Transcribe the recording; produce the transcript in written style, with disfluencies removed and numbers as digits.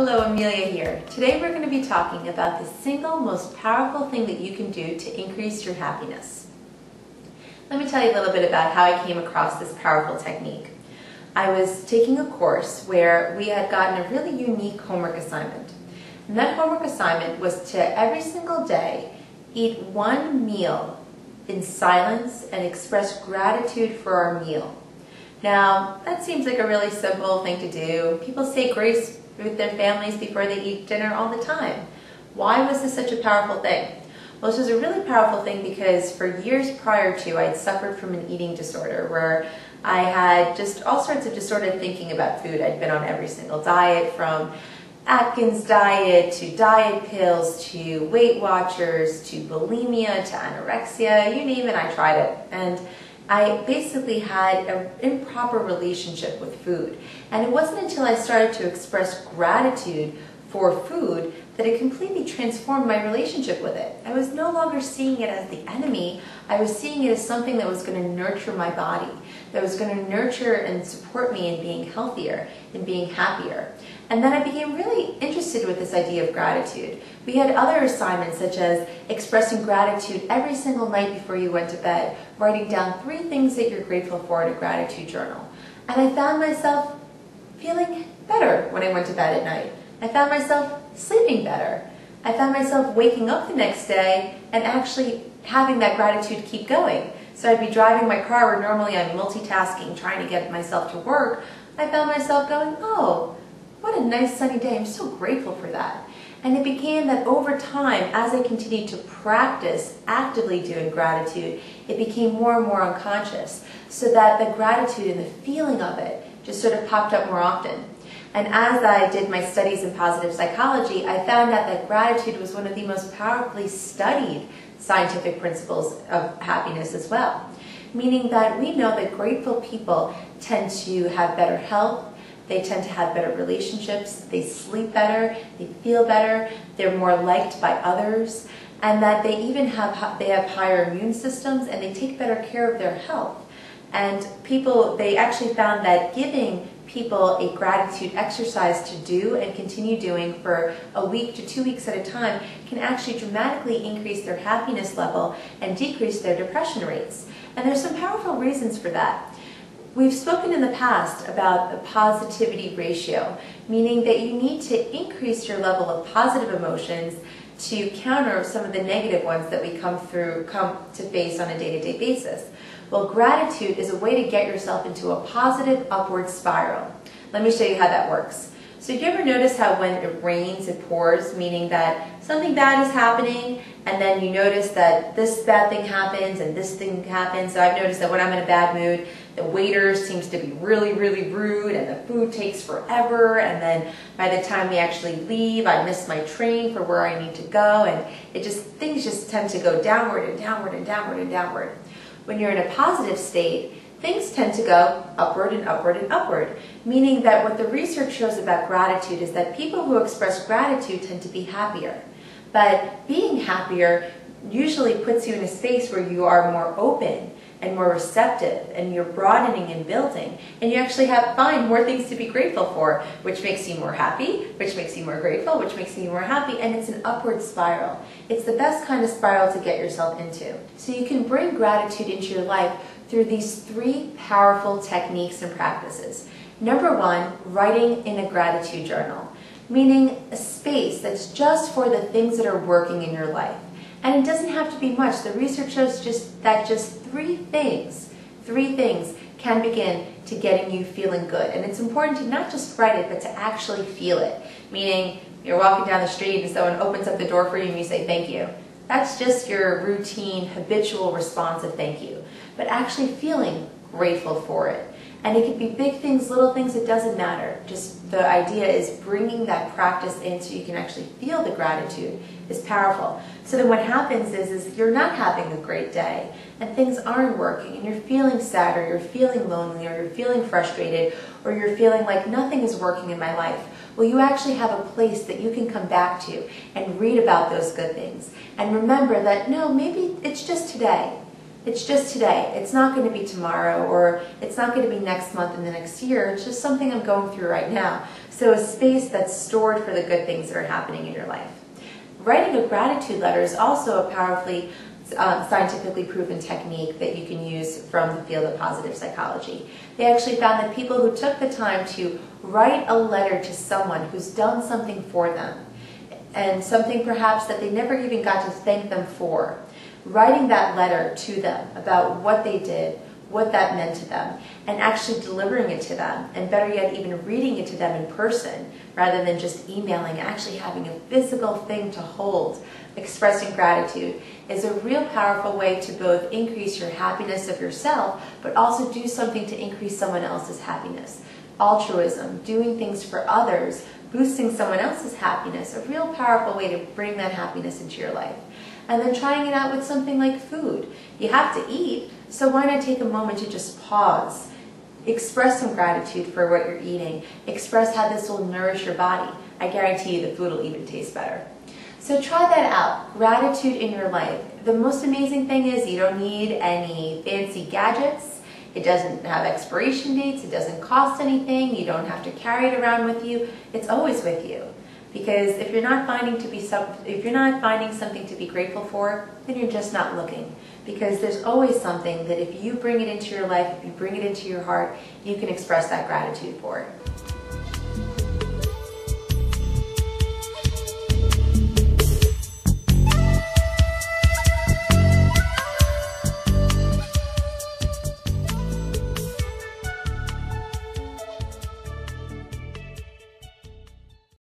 Hello, Emiliya here. Today we're going to be talking about the single most powerful thing that you can do to increase your happiness. Let me tell you a little bit about how I came across this powerful technique. I was taking a course where we had gotten a really unique homework assignment. And that homework assignment was to every single day eat one meal in silence and express gratitude for our meal. Now, that seems like a really simple thing to do. People say grace with their families before they eat dinner all the time. Why was this such a powerful thing? Well, this was a really powerful thing because for years prior to, I had suffered from an eating disorder where I had just all sorts of disordered thinking about food. I'd been on every single diet, from Atkins diet to diet pills to Weight Watchers to bulimia to anorexia, you name it, I tried it. And I basically had an improper relationship with food. And it wasn't until I started to express gratitude for food that it completely transformed my relationship with it. I was no longer seeing it as the enemy. I was seeing it as something that was going to nurture my body, that was going to nurture and support me in being healthier, in being happier. And then I became really interested with this idea of gratitude. We had other assignments such as expressing gratitude every single night before you went to bed, writing down 3 things that you're grateful for in a gratitude journal. And I found myself feeling better when I went to bed at night. I found myself sleeping better. I found myself waking up the next day and actually having that gratitude keep going. So I'd be driving my car where normally I'm multitasking, trying to get myself to work. I found myself going, oh, what a nice sunny day. I'm so grateful for that. And it became that over time, as I continued to practice actively doing gratitude, it became more and more unconscious, so that the gratitude and the feeling of it just sort of popped up more often. And as I did my studies in positive psychology, I found out that gratitude was one of the most powerfully studied scientific principles of happiness as well. Meaning that we know that grateful people tend to have better health, they tend to have better relationships, they sleep better, they feel better, they're more liked by others, and that they even have higher immune systems and they take better care of their health. And they actually found that giving people a gratitude exercise to do and continue doing for a week to 2 weeks at a time can actually dramatically increase their happiness level and decrease their depression rates. And there's some powerful reasons for that. We've spoken in the past about the positivity ratio, meaning that you need to increase your level of positive emotions to counter some of the negative ones that we come to face on a day-to-day basis. Well, gratitude is a way to get yourself into a positive upward spiral. Let me show you how that works. So do you ever notice how when it rains, it pours, meaning that something bad is happening, and then you notice that this bad thing happens and this thing happens? So I've noticed that when I'm in a bad mood, the waiter seems to be really, really rude, and the food takes forever, and then by the time we actually leave, I miss my train for where I need to go, and things just tend to go downward and downward and downward and downward. When you're in a positive state, things tend to go upward and upward and upward, meaning that what the research shows about gratitude is that people who express gratitude tend to be happier. But being happier usually puts you in a space where you are more open and more receptive, and you're broadening and building, and you actually find more things to be grateful for, which makes you more happy, which makes you more grateful, which makes you more happy, and it's an upward spiral. It's the best kind of spiral to get yourself into. So you can bring gratitude into your life through these 3 powerful techniques and practices. Number 1, writing in a gratitude journal, meaning a space that's just for the things that are working in your life. And it doesn't have to be much. The research shows that just 3 things can begin to getting you feeling good. And it's important to not just write it, but to actually feel it. Meaning, you're walking down the street and someone opens up the door for you and you say thank you. That's just your routine, habitual response of thank you. But actually feeling grateful for it. And it could be big things, little things, it doesn't matter. Just the idea is bringing that practice in so you can actually feel the gratitude is powerful. So then what happens is you're not having a great day and things aren't working and you're feeling sad, or you're feeling lonely, or you're feeling frustrated, or you're feeling like nothing is working in my life. Well, you actually have a place that you can come back to and read about those good things. And remember that, no, maybe it's just today. It's just today. It's not going to be tomorrow, or it's not going to be next month and the next year. It's just something I'm going through right now. So a space that's stored for the good things that are happening in your life. Writing a gratitude letter is also a powerfully scientifically proven technique that you can use from the field of positive psychology. They actually found that people who took the time to write a letter to someone who's done something for them, and something perhaps that they never even got to thank them for, writing that letter to them about what they did, what that meant to them, and actually delivering it to them, and better yet, even reading it to them in person rather than just emailing, actually having a physical thing to hold, expressing gratitude, is a real powerful way to both increase your happiness of yourself, but also do something to increase someone else's happiness. Altruism, doing things for others, boosting someone else's happiness, a real powerful way to bring that happiness into your life. And then trying it out with something like food. You have to eat, so why not take a moment to just pause, express some gratitude for what you're eating, express how this will nourish your body. I guarantee you the food will even taste better. So try that out, gratitude in your life. The most amazing thing is you don't need any fancy gadgets. It doesn't have expiration dates. It doesn't cost anything. You don't have to carry it around with you. It's always with you. Because if you're not finding something to be grateful for, then you're just not looking. Because there's always something that if you bring it into your life, if you bring it into your heart, you can express that gratitude for it.